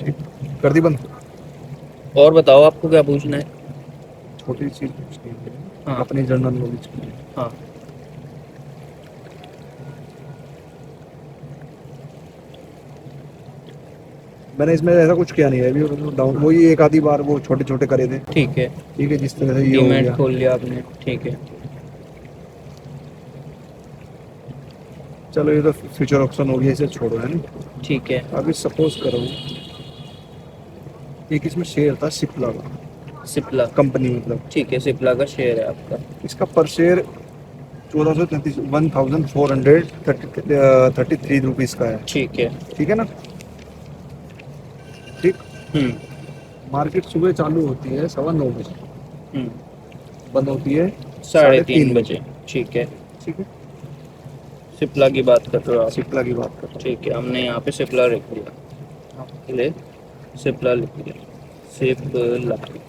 ठीक, कर दी बंद। और बताओ आपको क्या पूछना है। छोटी चीज पूछनी है हाँ अपनी जनरल नॉलेज की। हाँ। मैंने इसमें ऐसा कुछ किया नहीं है अभी, डाउन वही एक आधी बार वो छोटे छोटे करे थे। ठीक है, ठीक है, जिस तरह से ये हो डीमैट गया। खोल लिया आपने, ठीक है। चलो ये तो फ्यूचर ऑप्शन हो गया, इसे छोड़ो है ना। ठीक है। अभी सपोज करो एक इसमें शेयर था सिप्ला का, सिप्ला। कंपनी मतलब। ठीक है, सिप्ला का शेयर है आपका। इसका पर शेयर 1433 1433 रुपीज़ का है। ठीक है। ठीक है ना। ठीक। हम्म। मार्केट सुबह चालू होती है 9:15 बजे, हम्म। बंद होती है साढ़े साढ़े तीन तीन बजे बजे ठीक है। ठीक है। सिप्ला की बात कर रहे हो आप। सिप्ला की बात कर रहा ठीक है, हमने यहाँ पे सिप्ला लिख लिया, आपके लिए सिप्ला लिख लिया। सिप्ला। हूँ।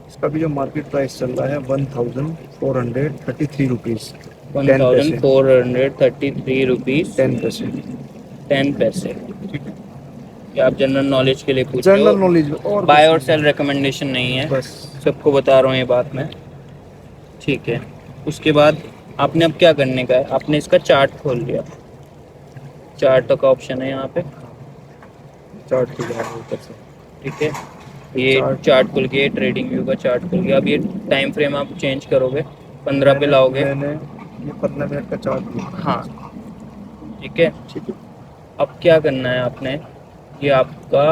इसका भी जो मार्केट प्राइस चल रहा है 1433 रुपीज़, वन 10 थाउजेंड पैसे। Four hundred thirty three rupees 10 पैसे। 10 पैसे। ठीक है। ये आप जनरल नॉलेज के लिए पूछ रहे जनरल हो, नॉलेज और बाय कुछ और नहीं सेल है। रिकमेंडेशन नहीं है। बस। सबको बता रहा हूँ ये बात मैं। ठीक है। उसके बाद आपने अब क्या करने का है, आपने इसका चार्ट खोल लिया। चार्ट का ऑप्शन है यहाँ पे। चार्ट पे जा रहे हो ऊपर से। ठीक है, ये चार्ट। चार्ट खुल गया, ट्रेडिंग व्यू का चार्ट खुल गया। अब ये टाइम फ्रेम आप चेंज करोगे, 15 पे मैंने लाओगे। मैंने ये 15 मिनट का चार्ट दिया। हाँ। ठीक है। ठीक है। अब क्या करना है आपने, ये आपका,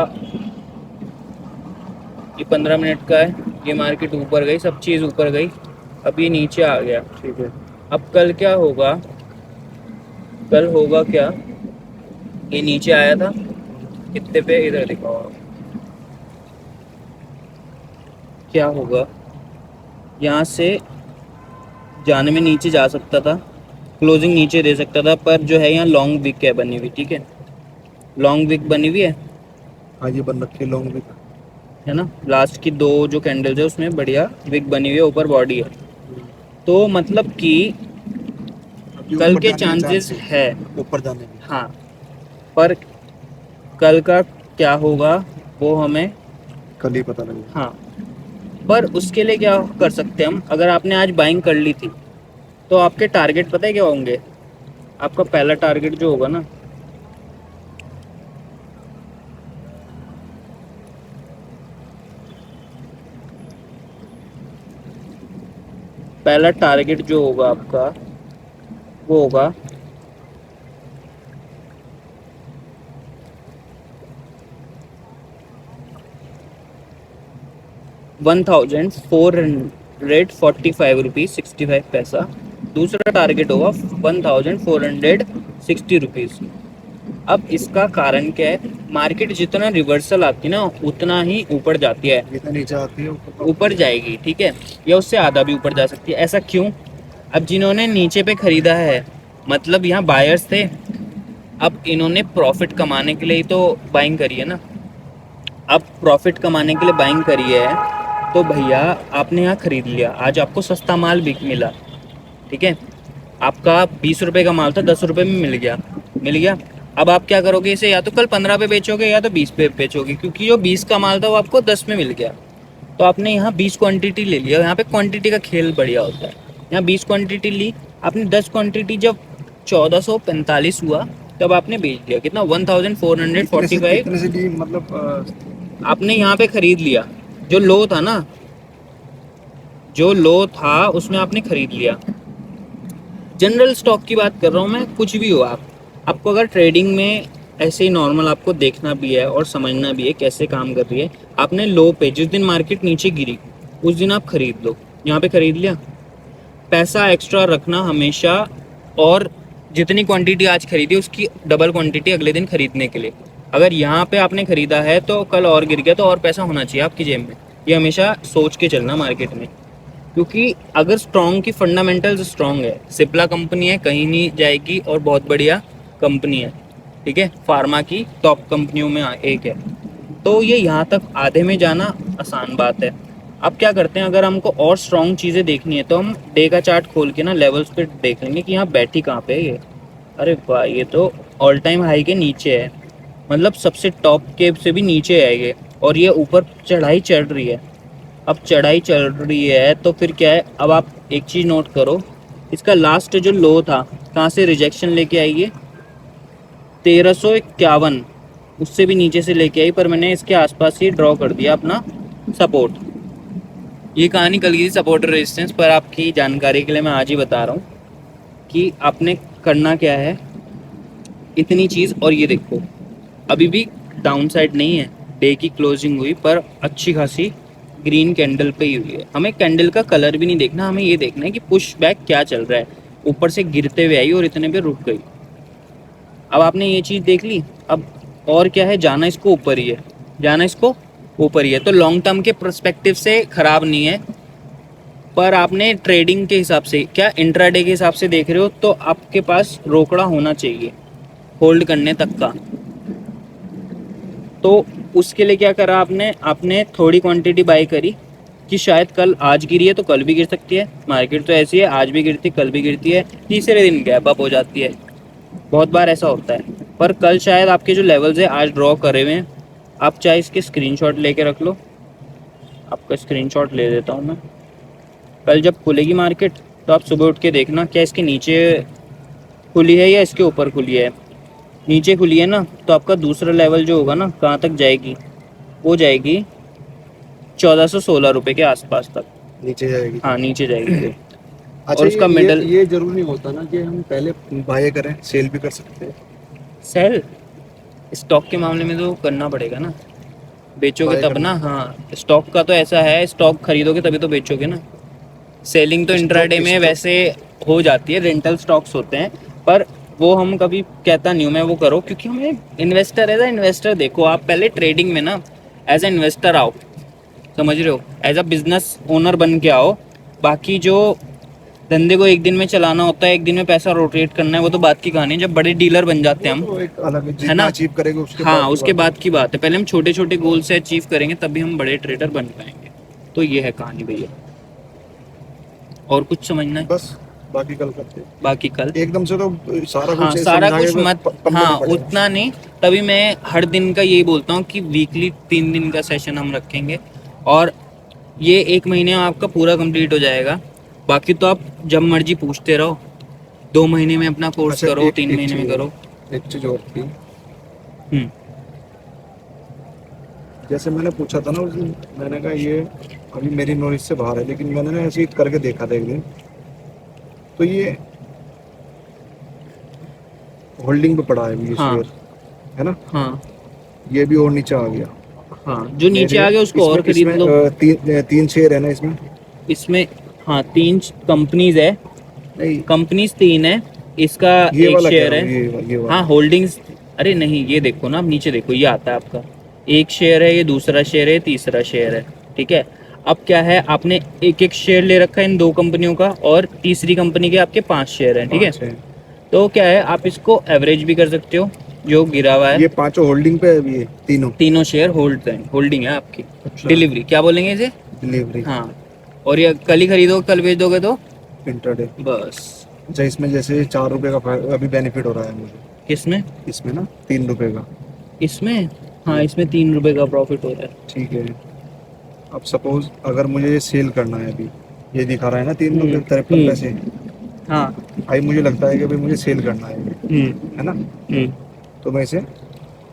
ये 15 मिनट का है। ये मार्केट ऊपर गई, सब चीज़ ऊपर गई, अब ये नीचे आ गया। ठीक है। अब कल क्या होगा, कल होगा क्या, ये नीचे आया था कितने पे, इधर दिखाओ आप। क्या होगा, यहाँ से जाने में नीचे जा सकता था, क्लोजिंग नीचे दे सकता था, पर जो है यहाँ लॉन्ग विक है बनी हुई। ठीक है, लॉन्ग विक बनी हुई हाँ ये बन रखी है लॉन्ग विक। है ना। लास्ट की दो जो कैंडल्स है उसमें बढ़िया विक बनी हुई है, ऊपर बॉडी है। तो मतलब कि अभी कल ऊपर के जाने के चांसेस चांसेस है। है, ऊपर जाने के। हाँ, पर कल का क्या होगा वो हमें, कल ही पता लगेगा। हाँ, पर उसके लिए क्या कर सकते हैं हम, अगर आपने आज बाइंग कर ली थी तो आपके टारगेट पता है क्या होंगे। आपका पहला टारगेट जो होगा ना, पहला टारगेट जो होगा आपका वो होगा 1445 रुपीज़ 65 पैसा। दूसरा टारगेट होगा 1460 रुपीज़। अब इसका कारण क्या है, मार्केट जितना रिवर्सल आती है ना उतना ही ऊपर जाती है, जितना नीचे आती है ऊपर का ऊपर ऊपर जाती जाएगी। ठीक है, या उससे आधा भी ऊपर जा सकती है। ऐसा क्यों, अब जिन्होंने नीचे पे खरीदा है, मतलब यहाँ बायर्स थे, अब इन्होंने प्रॉफिट कमाने के लिए ही तो बाइंग करी है ना। अब प्रॉफिट कमाने के लिए बाइंग करी है, तो भैया आपने यहाँ खरीद लिया, आज आपको सस्ता माल बिक मिला। ठीक है, आपका 20 रुपए का माल था, 10 रुपए में मिल गया, मिल गया। अब आप क्या करोगे, इसे या तो कल 15 पे बेचोगे या तो 20 पे बेचोगे, क्योंकि जो 20 का माल था वो आपको 10 में मिल गया। तो आपने यहाँ 20 क्वांटिटी ले लिया, यहाँ पे क्वांटिटी का खेल बढ़िया होता है। यहाँ 20 क्वांटिटी ली आपने, 10 क्वांटिटी जब 1445 हुआ तब आपने बेच दिया, कितना, वन थाउजेंड फोर है। हंड्रेड फोर्टी फाइव कितने से डी मतलब आपने यहाँ पे खरीद लिया। जो लो था ना, जो लो था उसमें आपने खरीद लिया। जनरल स्टॉक की बात कर रहा हूँ मैं, कुछ भी हो आप, आपको अगर ट्रेडिंग में ऐसे ही नॉर्मल आपको देखना भी है और समझना भी है कैसे काम कर रही है, आपने लो पे जिस दिन मार्केट नीचे गिरी उस दिन आप खरीद लो। यहाँ पे खरीद लिया, पैसा एक्स्ट्रा रखना हमेशा, और जितनी क्वांटिटी आज खरीदी उसकी डबल क्वांटिटी अगले दिन खरीदने के लिए। अगर यहाँ पे आपने खरीदा है तो कल और गिर गया तो और पैसा होना चाहिए आपकी जेब में। ये हमेशा सोच के चलना मार्केट में, क्योंकि अगर स्ट्रॉन्ग की फंडामेंटल्स स्ट्रॉन्ग है, सिप्ला कंपनी है, कहीं नहीं जाएगी और बहुत बढ़िया कंपनी है। ठीक है, फार्मा की टॉप कंपनियों में एक है। तो ये यहाँ तक आधे में जाना आसान बात है। अब क्या करते हैं, अगर हमको और स्ट्रॉन्ग चीज़ें देखनी है तो हम डे का चार्ट खोल के ना लेवल्स पे देख लेंगे कि यहाँ बैठी कहाँ पे है ये। अरे वाह, ये तो ऑल टाइम हाई के नीचे है। मतलब सबसे टॉप के से भी नीचे आएंगे, और ये ऊपर चढ़ाई चढ़ रही है। अब चढ़ाई चढ़ रही है तो फिर क्या है, अब आप एक चीज़ नोट करो, इसका लास्ट जो लो था कहाँ से रिजेक्शन लेके आई है, 1351, उससे भी नीचे से लेके आई, पर मैंने इसके आसपास ही ड्रॉ कर दिया अपना सपोर्ट। ये कहानी कल की थी सपोर्ट रेजिस्टेंस, पर आपकी जानकारी के लिए मैं आज ही बता रहा हूँ कि आपने करना क्या है, इतनी चीज़। और ये देखो अभी भी डाउन साइड नहीं है, डे की क्लोजिंग हुई पर अच्छी खासी ग्रीन कैंडल पे ही हुई है। हमें कैंडल का कलर भी नहीं देखना, हमें ये देखना है कि पुश बैक क्या चल रहा है। ऊपर से गिरते हुए आई और इतने पे रुक गई। अब आपने ये चीज़ देख ली, अब और क्या है, जाना इसको ऊपर ही है, जाना इसको ऊपर ही है। तो लॉन्ग टर्म के पर्सपेक्टिव से ख़राब नहीं है, पर आपने ट्रेडिंग के हिसाब से, क्या इंट्राडे के हिसाब से देख रहे हो, तो आपके पास रोकड़ा होना चाहिए होल्ड करने तक का। तो उसके लिए क्या करा आपने, आपने थोड़ी क्वांटिटी बाय करी कि शायद कल, आज गिरी है तो कल भी गिर सकती है, मार्केट तो ऐसी है, आज भी गिरती कल भी गिरती है, तीसरे दिन गैप अप हो जाती है, बहुत बार ऐसा होता है। पर कल शायद आपके जो लेवल्स है आज ड्रॉ करे हुए हैं, आप चाहे इसके स्क्रीनशॉट लेके रख लो, आपका स्क्रीनशॉट ले देता हूँ मैं। कल जब खुलेगी मार्केट तो आप सुबह उठ के देखना क्या इसके नीचे खुली है या इसके ऊपर खुली है। नीचे खुली है ना, तो आपका दूसरा लेवल जो होगा ना, कहाँ तक जाएगी, वो जाएगी 1416 रुपये के आसपास तक। नीचे जाएगी। हाँ नीचे जाएगी वो। अच्छा, और उसका मिडल ये जरूरी नहीं होता ना कि हम पहले बाय करें, सेल भी कर सकते हैं। सेल स्टॉक के मामले में तो करना पड़ेगा ना, बेचोगे Buy तब करना। ना। हाँ स्टॉक का तो ऐसा है, स्टॉक खरीदोगे तभी तो बेचोगे ना। सेलिंग तो इंट्राडे में वैसे हो जाती है, रेंटल स्टॉक्स होते हैं, पर वो हम कभी, कहता नहीं हूँ मैं वो करो, क्योंकि हमें इन्वेस्टर एज अ इन्वेस्टर देखो, आप पहले ट्रेडिंग में ना एज अ इन्वेस्टर आओ, समझ रहे हो, एज अ बिजनेस ओनर बन के आओ। बाकी जो धंधे को एक दिन में चलाना होता है, एक दिन में पैसा रोटेट करना है, वो तो बात की कहानी है, जब बड़े डीलर बन जाते हैं हम, तो एक अलग है, है जितना ना। अचीव करेंगे उसके हाँ बाद उसके बाद की बात है, पहले हम छोटे छोटे गोल से अचीव करेंगे तभी हम बड़े ट्रेडर बन पाएंगे। तो ये है कहानी भैया, और कुछ समझना है? बस बाकी कल करते हैं। बाकी कल एकदम से तो सारा हाँ कुछ सारा समझा कुछ के मत, पढ़ना हाँ पड़ेगा। उतना नहीं, तभी मैं हर दिन का यही बोलता हूँ कि वीकली 3 दिन का सेशन हम रखेंगे, और ये 1 महीने में आपका पूरा कंप्लीट हो जाएगा। बाकी तो आप जब मर्जी पूछते रहो, 2 महीने में अपना कोर्स अच्छा, करो, एक 3 महीने में करो। एक चीज और थी, हम्म जैसे मैंने पूछा था ना उस दिन, मैंने कहा ये अभी मेरी नॉलेज से बाहर है, लेकिन मैंने ना ऐसे ही करके देखा था एक दिन, तो ये होल्डिंग पे पड़ा है ये हाँ शेयर, है ना। हाँ ये भी और नीचे आ गया। हाँ, जो नीचे मेरे आ गया उसको और इसमें खरीद इसमें लो। तीन शेयर है ना इसमें। इसमें हाँ 3 कंपनीज है, नहीं, कंपनीज 3 है, इसका ये एक वाला कह शेयर रहा है। हूँ, ये वाला। हाँ होल्डिंग्स, अरे नहीं ये देखो ना, आप नीचे देखो, ये आता है आपका एक शेयर है, ये दूसरा शेयर है, तीसरा शेयर है, ठीक है। अब क्या है, आपने एक एक शेयर ले रखा है इन 2 कंपनियों का, और तीसरी कंपनी के आपके 5 शेयर हैं, ठीक है। पाँच है। तो क्या है, आप इसको एवरेज भी कर सकते हो, जो गिरा हुआ है। ये पांचों होल्डिंग पे है अभी, ये तीनों। तीनों शेयर होल्डिंग है आपकी। अच्छा। डिलीवरी क्या बोलेंगे इसे? डिलीवरी। हाँ, और ये कल ही खरीदो कल बेच दोगे तो इंटरडे। बस। अच्छा, इसमें जैसे 4 रुपए का अभी बेनिफिट हो रहा है मुझे, किसमें? इसमें ना 3 रुपए का। इसमें हाँ, इसमें 3 रुपए का प्रॉफिट हो रहा है। ठीक है। अब सपोज अगर मुझे ये सेल करना है, अभी ये दिखा रहा है ना 3 रुपए 53 पैसे, हाँ भाई मुझे लगता है कि भाई मुझे सेल करना है ये, है ना। तो मैं इसे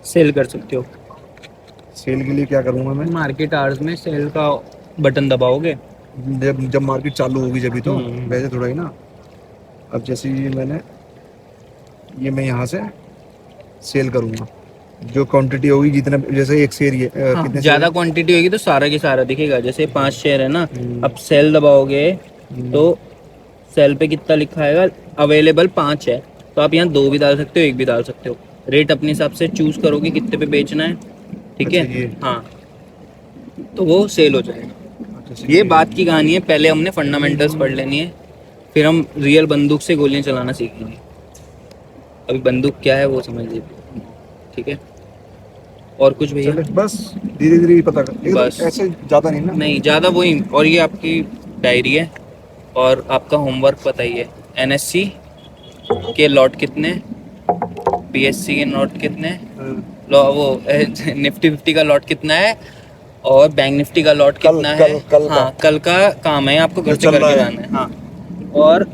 सेल कर सकते हो। सेल के लिए क्या करूँगा मैं, मार्केट आवर्स में सेल का बटन दबाओगे। जब जब मार्केट चालू होगी जब तो, हम्म। वैसे थोड़ा ही ना। अब जैसे ये मैं यहाँ से सेल करूँगा, जो क्वांटिटी होगी जितना, जैसे एक शेयर ये हाँ, कितने ज़्यादा शेयर? क्वांटिटी होगी तो सारा की सारा दिखेगा, जैसे 5 शेयर है ना। हम्म। अब सेल दबाओगे हम्म। तो सेल पे कितना लिखा आएगा, अवेलेबल 5 है, तो आप यहाँ 2 भी डाल सकते हो, 1 भी डाल सकते हो। रेट अपने हिसाब से चूज करोगे कितने पे बेचना है, ठीक है। अच्छा, ये। हाँ, तो वो सेल हो जाएगा। अच्छा, ये बात की कहानी है, पहले हमने फंडामेंटल्स पढ़ लेनी है, फिर हम रियल बंदूक से गोलियां चलाना सीखेंगे। अभी बंदूक क्या है वो समझ लीजिए, ठीक है। और कुछ भैया? चले बस धीरे धीरे ही पता कर, एकदम बस। ऐसे ज़्यादा नहीं ना। नहीं ज़्यादा वही, और ये आपकी डायरी है, और आपका होमवर्क बताइए, एनएससी के लॉट कितने, पीएससी के लॉट कितने, हाँ। वो निफ्टी 50 का लॉट कितना है और बैंक निफ्टी का लॉट कितना है। कल का। हाँ, कल का काम है आपको घर जो से चल करके रहा है। लाना है। हाँ, और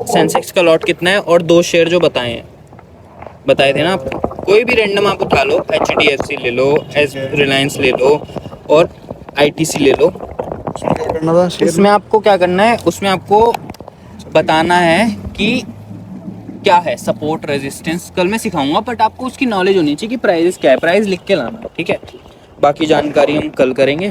सेंसेक्स का लॉट कितना है और 2 शेयर जो बताए थे ना आपको, कोई भी रैंडम आप उठा लो, HDFC ले लो, रिलायंस ले लो और ITC ले लो। उसमें क्या करना था शेयर उसमें आपको क्या करना है, उसमें आपको बताना है कि क्या है सपोर्ट रेजिस्टेंस, कल मैं सिखाऊंगा, बट आपको उसकी नॉलेज होनी चाहिए कि प्राइस क्या है, प्राइस लिख के लाना, ठीक है। बाकी जानकारी हम कल करेंगे।